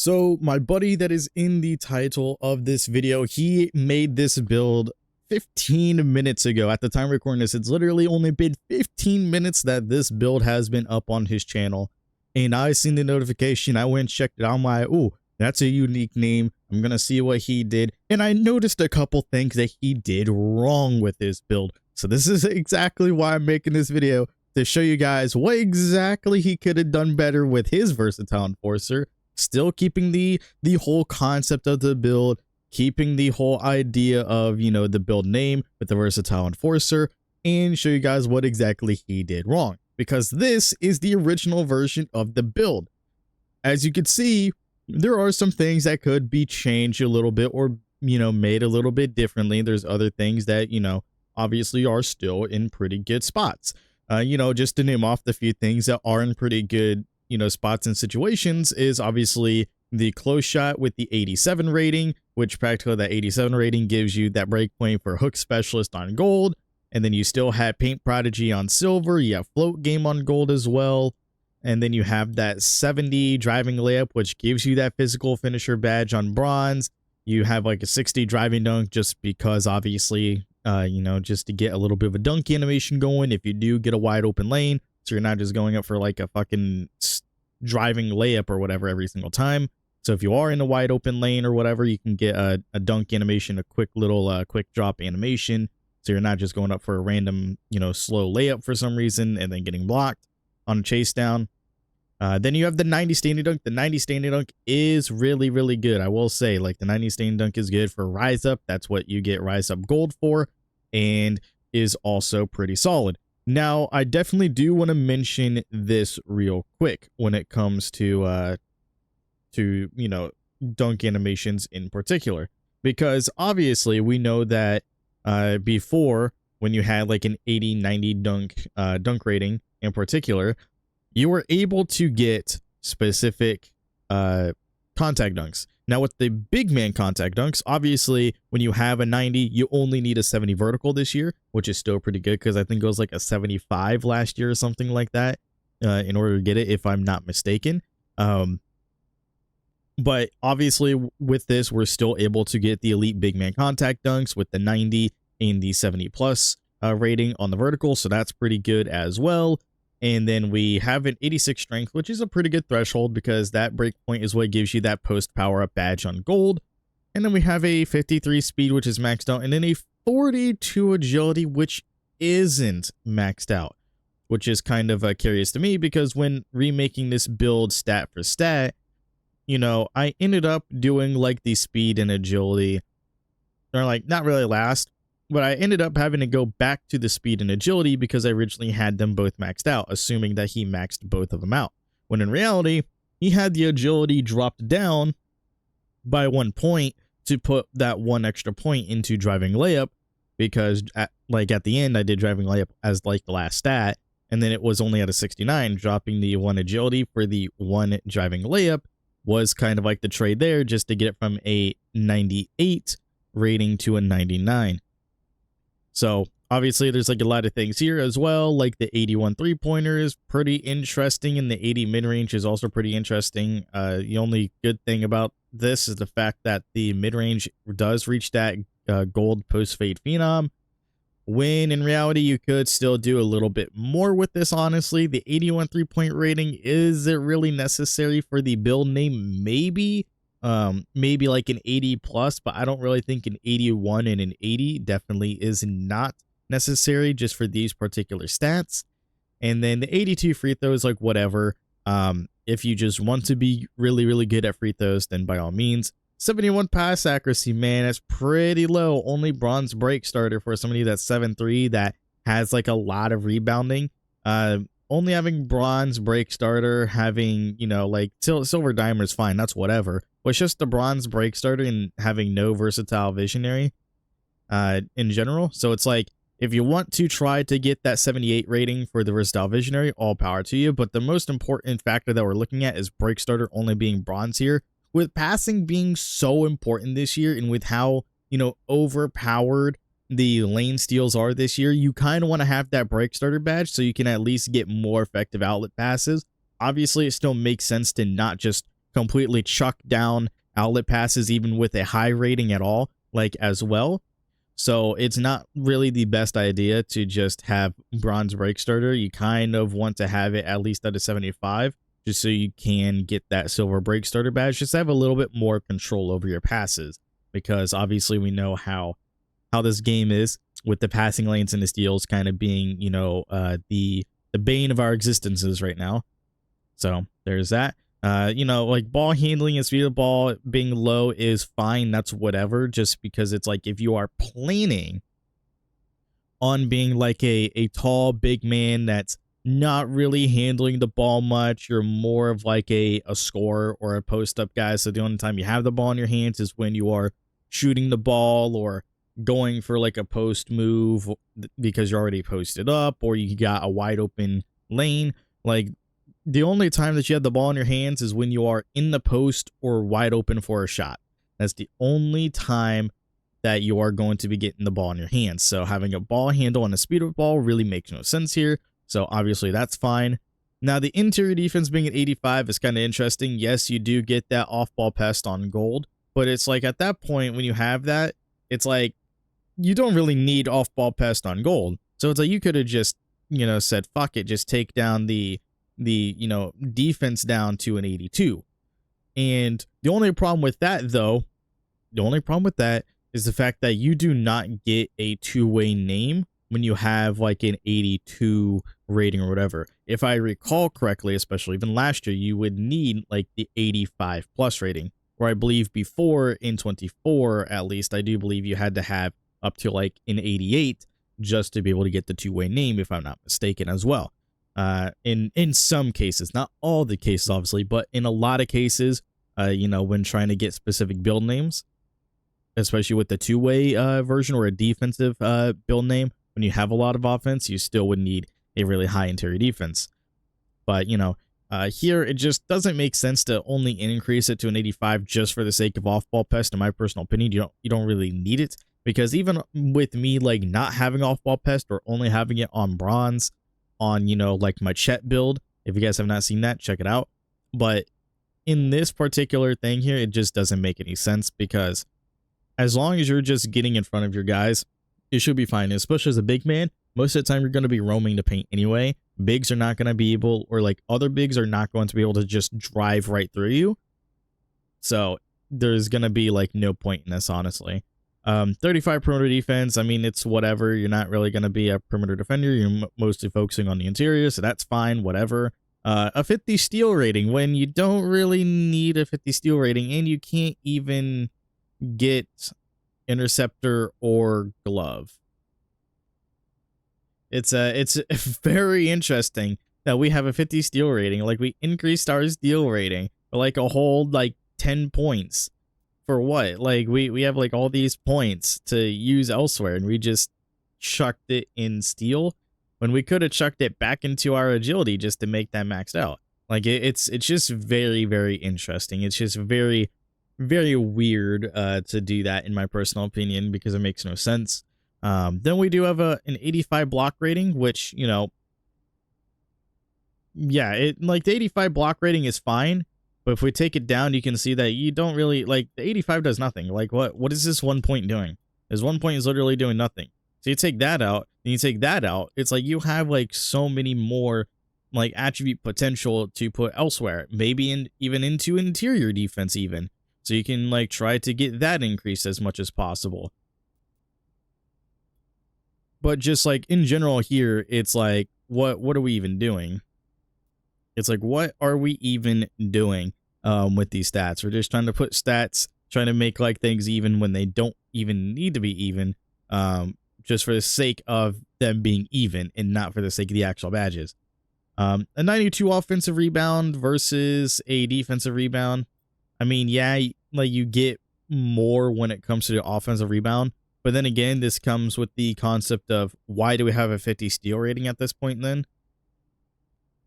So my buddy that is in the title of this video, he made this build 15 minutes ago. At the time of recording this, it's literally only been 15 minutes that this build has been up on his channel. And I seen the notification. I went and checked it out. I'm like, oh, that's a unique name. I'm going to see what he did. And I noticed a couple things that he did wrong with his build. So this is exactly why I'm making this video, to show you guys what exactly he could have done better with his versatile enforcer. Still keeping the whole concept of the build, keeping the whole idea of, you know, the build name with the versatile enforcer, and show you guys what exactly he did wrong. Because this is the original version of the build. As you can see, there are some things that could be changed a little bit or, you know, made a little bit differently. There's other things that, you know, obviously are still in pretty good spots. You know, just to name off the few things that are in pretty good, you know, spots and situations is obviously the close shot with the 87 rating, which practically that 87 rating gives you that breakpoint for hook specialist on gold. And then you still have paint prodigy on silver. You have float game on gold as well. And then you have that 70 driving layup, which gives you that physical finisher badge on bronze. You have like a 60 driving dunk just because obviously, you know, just to get a little bit of a dunk animation going if you do get a wide open lane. So you're not just going up for like a fucking driving layup or whatever every single time. So if you are in a wide open lane or whatever, you can get a dunk animation, a quick little quick drop animation. So you're not just going up for a random, you know, slow layup for some reason and then getting blocked on a chase down. Then you have the 90 standing dunk. The 90 standing dunk is really, really good. I will say, like, the 90 standing dunk is good for rise up. That's what you get rise up gold for, and is also pretty solid. Now, I definitely do want to mention this real quick when it comes to you know, dunk animations in particular, because obviously we know that before, when you had like an 80-90 dunk rating in particular, you were able to get specific contact dunks. Now with the big man contact dunks, obviously when you have a 90, you only need a 70 vertical this year, which is still pretty good because I think it was like a 75 last year or something like that in order to get it, if I'm not mistaken. But obviously with this, we're still able to get the elite big man contact dunks with the 90 and the 70 plus rating on the vertical. So that's pretty good as well. And then we have an 86 strength, which is a pretty good threshold because that breakpoint is what gives you that post power up badge on gold. And then we have a 53 speed, which is maxed out, and then a 42 agility, which isn't maxed out, which is kind of curious to me because when remaking this build stat for stat, you know, I ended up doing like the speed and agility, or like not really last, but I ended up having to go back to the speed and agility because I originally had them both maxed out, assuming that he maxed both of them out. When in reality, he had the agility dropped down by 1 point to put that one extra point into driving layup, because at the end, I did driving layup as like the last stat, and then it was only at a 69, dropping the 1 agility for the 1 driving layup was kind of like the trade there, just to get it from a 98 rating to a 99. So obviously there's like a lot of things here as well, like the 81 three-pointer is pretty interesting, and the 80 mid-range is also pretty interesting. The only good thing about this is the fact that the mid-range does reach that gold post-fade phenom, when in reality you could still do a little bit more with this. Honestly, the 81 three-point rating, is it really necessary for the build name? Maybe. Maybe like an 80 plus, but I don't really think an 81 and an 80 definitely is not necessary just for these particular stats. And then the 82 free throws, like whatever. If you just want to be really, really good at free throws, then by all means. 71 pass accuracy, man, that's pretty low. Only bronze break starter for somebody that's 7'3" that has like a lot of rebounding. Only having bronze break starter, having, you know, like silver diamond is fine, that's whatever. But it's just the bronze break starter and having no versatile visionary in general. So it's like, if you want to try to get that 78 rating for the versatile visionary, all power to you. But the most important factor that we're looking at is break starter only being bronze here. With passing being so important this year, and with how, you know, overpowered the lane steals are this year, you kind of want to have that break starter badge so you can at least get more effective outlet passes. Obviously, it still makes sense to not just completely chuck down outlet passes even with a high rating at all, like as well. So it's not really the best idea to just have bronze break starter. You kind of want to have it at least at a 75, just so you can get that silver break starter badge. Just have a little bit more control over your passes, because obviously we know how this game is with the passing lanes and the steals kind of being, you know, the bane of our existences right now. So there's that. You know, like ball handling and speed of the ball being low is fine. That's whatever, just because it's like if you are planning on being like a tall, big man that's not really handling the ball much, you're more of like a scorer or a post-up guy. So the only time you have the ball in your hands is when you are shooting the ball or going for like a post move because you're already posted up, or you got a wide open lane. Like, the only time that you have the ball in your hands is when you are in the post or wide open for a shot. That's the only time that you are going to be getting the ball in your hands. So having a ball handle and a speed of the ball really makes no sense here. So obviously that's fine. Now the interior defense being at 85 is kind of interesting. Yes, you do get that off-ball pest on gold, but it's like at that point when you have that, it's like you don't really need off-ball pest on gold. So it's like you could have just, you know, said fuck it, just take down the you know, defense down to an 82. And the only problem with that, though, is the fact that you do not get a two-way name when you have like an 82 rating or whatever. If I recall correctly, especially even last year, you would need like the 85 plus rating, where I believe before in 24, at least, I do believe you had to have up to like an 88 just to be able to get the two-way name, if I'm not mistaken, as well. In some cases, not all the cases, obviously, but in a lot of cases, you know, when trying to get specific build names, especially with the two-way version or a defensive build name, when you have a lot of offense, you still would need a really high interior defense. But, you know, here it just doesn't make sense to only increase it to an 85 just for the sake of off-ball pest. In my personal opinion, you don't really need it, because even with me like not having off-ball pest or only having it on bronze, on, you know, like my Chet build, if you guys have not seen that, check it out. But in this particular thing here, it just doesn't make any sense, because as long as you're just getting in front of your guys, it should be fine. Especially as a big man, most of the time you're going to be roaming the paint anyway. Bigs are not going to be able, or like other bigs are not going to be able to just drive right through you. So there's going to be like no point in this, honestly. 35 perimeter defense, I mean, it's whatever. You're not really going to be a perimeter defender. You're mostly focusing on the interior, so that's fine, whatever. A 50 steal rating, when you don't really need a 50 steal rating, and you can't even get interceptor or glove. It's very interesting that we have a 50 steal rating. Like, we increased our steal rating for like a whole like 10 points. For what? Like, we have like all these points to use elsewhere, and we just chucked it in steal when we could have chucked it back into our agility just to make that maxed out. Like, it's just very, very interesting. It's just very, very weird to do that, in my personal opinion, because it makes no sense. Then we do have an 85 block rating, which, you know, yeah, it like the 85 block rating is fine. But if we take it down, you can see that you don't really, like, the 85 does nothing. Like, what is this 1 point doing? This 1 point is literally doing nothing. So you take that out, and you take that out, it's like you have, like, so many more, like, attribute potential to put elsewhere. Maybe even into interior defense even. So you can, like, try to get that increased as much as possible. But just, like, in general here, it's like, what are we even doing? It's like, what are we even doing with these stats? We're just trying to put stats, trying to make like things even when they don't even need to be even, just for the sake of them being even and not for the sake of the actual badges. A 92 offensive rebound versus a defensive rebound. I mean, yeah, like you get more when it comes to the offensive rebound. But then again, this comes with the concept of, why do we have a 50 steal rating at this point then?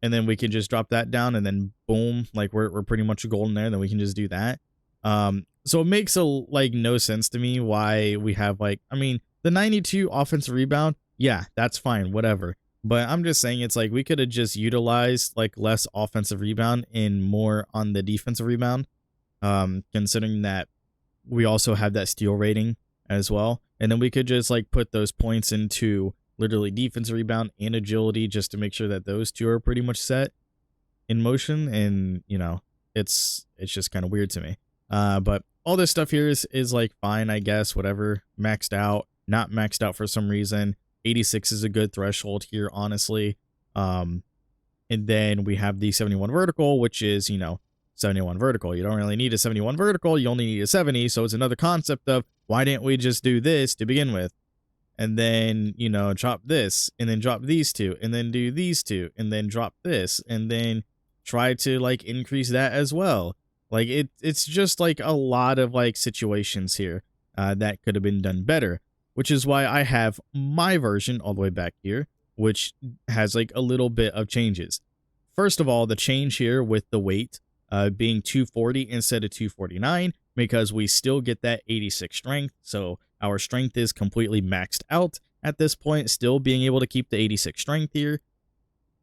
And then we can just drop that down, and then boom, like we're pretty much golden there. Then we can just do that. So it makes like no sense to me why we have like, I mean, the 92 offensive rebound. Yeah, that's fine, whatever. But I'm just saying it's like we could have just utilized like less offensive rebound and more on the defensive rebound, considering that we also have that steal rating as well. And then we could just like put those points into literally defensive rebound and agility just to make sure that those two are pretty much set in motion. And it's just kind of weird to me. But all this stuff here is like fine, I guess, whatever. Maxed out, not maxed out for some reason. 86 is a good threshold here, honestly. And then we have the 71 vertical, which is 71 vertical. You don't really need a 71 vertical, you only need a 70. So it's another concept of why didn't we just do this to begin with, and then drop this, and then drop these two, and then do these two, and then drop this, and then try to like increase that as well. Like it's just like a lot of like situations here that could have been done better, which is why I have my version all the way back here, which has like a little bit of changes. First of all, the change here with the weight being 240 instead of 249, because we still get that 86 strength. So our strength is completely maxed out at this point, still being able to keep the 86 strength here.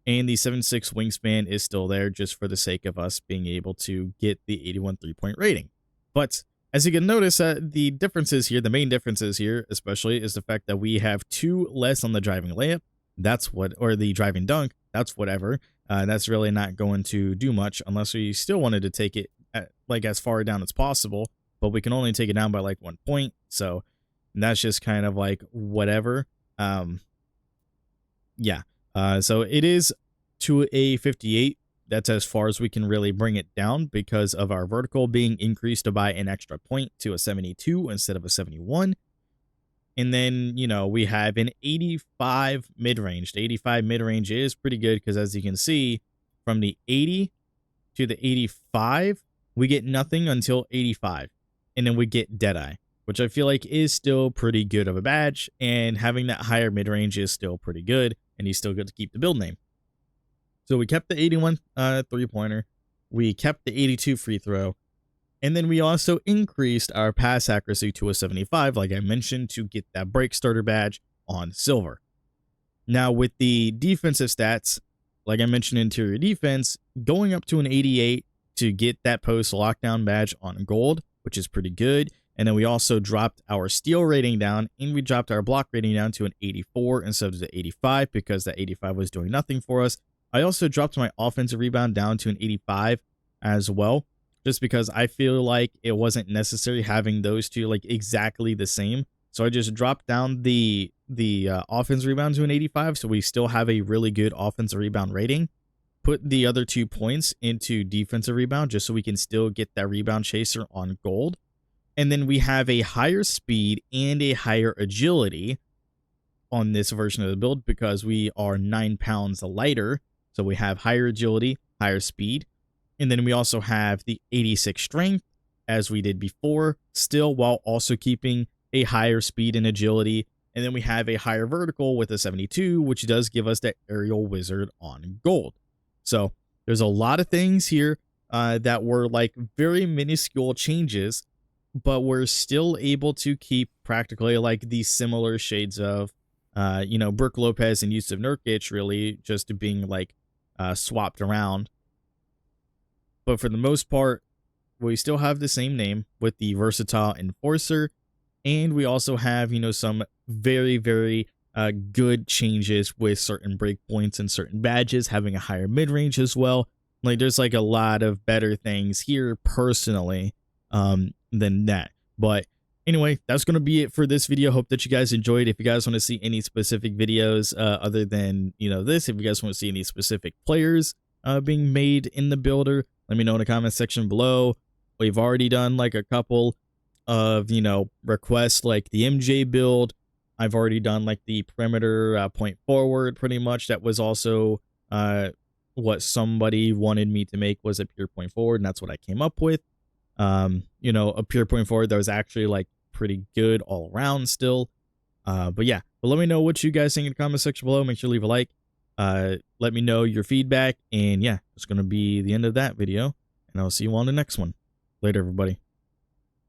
And the 7'6" wingspan is still there just for the sake of us being able to get the 81 3-point rating. But as you can notice, the differences here, the main differences here especially, is the fact that we have 2 less on the driving layup. That's what, or the driving dunk, that's whatever. That's really not going to do much unless we still wanted to take it like as far down as possible, but we can only take it down by like 1 point. So that's just kind of like whatever. Yeah. So it is to a 58. That's as far as we can really bring it down because of our vertical being increased by an extra point to a 72 instead of a 71. And then, we have an 85 mid-range. The 85 mid-range is pretty good because, as you can see, from the 80 to the 85, we get nothing until 85. And then we get Deadeye, which I feel like is still pretty good of a badge. And having that higher mid-range is still pretty good. And you still get to keep the build name. So we kept the 81 three-pointer. We kept the 82 free throw. And then we also increased our pass accuracy to a 75, like I mentioned, to get that break starter badge on silver. Now, with the defensive stats, like I mentioned, interior defense, going up to an 88 to get that post lockdown badge on gold, which is pretty good. And then we also dropped our steal rating down, and we dropped our block rating down to an 84 instead of the 85 because that 85 was doing nothing for us. I also dropped my offensive rebound down to an 85 as well, just because I feel like it wasn't necessary having those two like exactly the same. So I just dropped down the offensive rebound to an 85, so we still have a really good offensive rebound rating. Put the other 2 points into defensive rebound just so we can still get that rebound chaser on gold. And then we have a higher speed and a higher agility on this version of the build because we are 9 pounds lighter. So we have higher agility, higher speed. And then we also have the 86 strength as we did before, still while also keeping a higher speed and agility. And then we have a higher vertical with a 72, which does give us that aerial wizard on gold. So there's a lot of things here that were like very minuscule changes, but we're still able to keep practically like these similar shades of, Brook Lopez and Yusuf Nurkic really just being like swapped around. But for the most part, we still have the same name with the versatile enforcer. And we also have, some very, very good changes with certain breakpoints and certain badges, having a higher mid-range as well. Like there's like a lot of better things here personally than that. But anyway, that's going to be it for this video. Hope that you guys enjoyed. If you guys want to see any specific videos other than, this, if you guys want to see any specific players being made in the builder, let me know in the comment section below. We've already done like a couple of, requests like the MJ build. I've already done like the perimeter point forward pretty much. That was also what somebody wanted me to make was a pure point forward. And that's what I came up with. A pure point forward that was actually like pretty good all around still. But yeah, but let me know what you guys think in the comment section below. Make sure to leave a like. Let me know your feedback. And yeah, it's going to be the end of that video. And I'll see you on the next one. Later, everybody.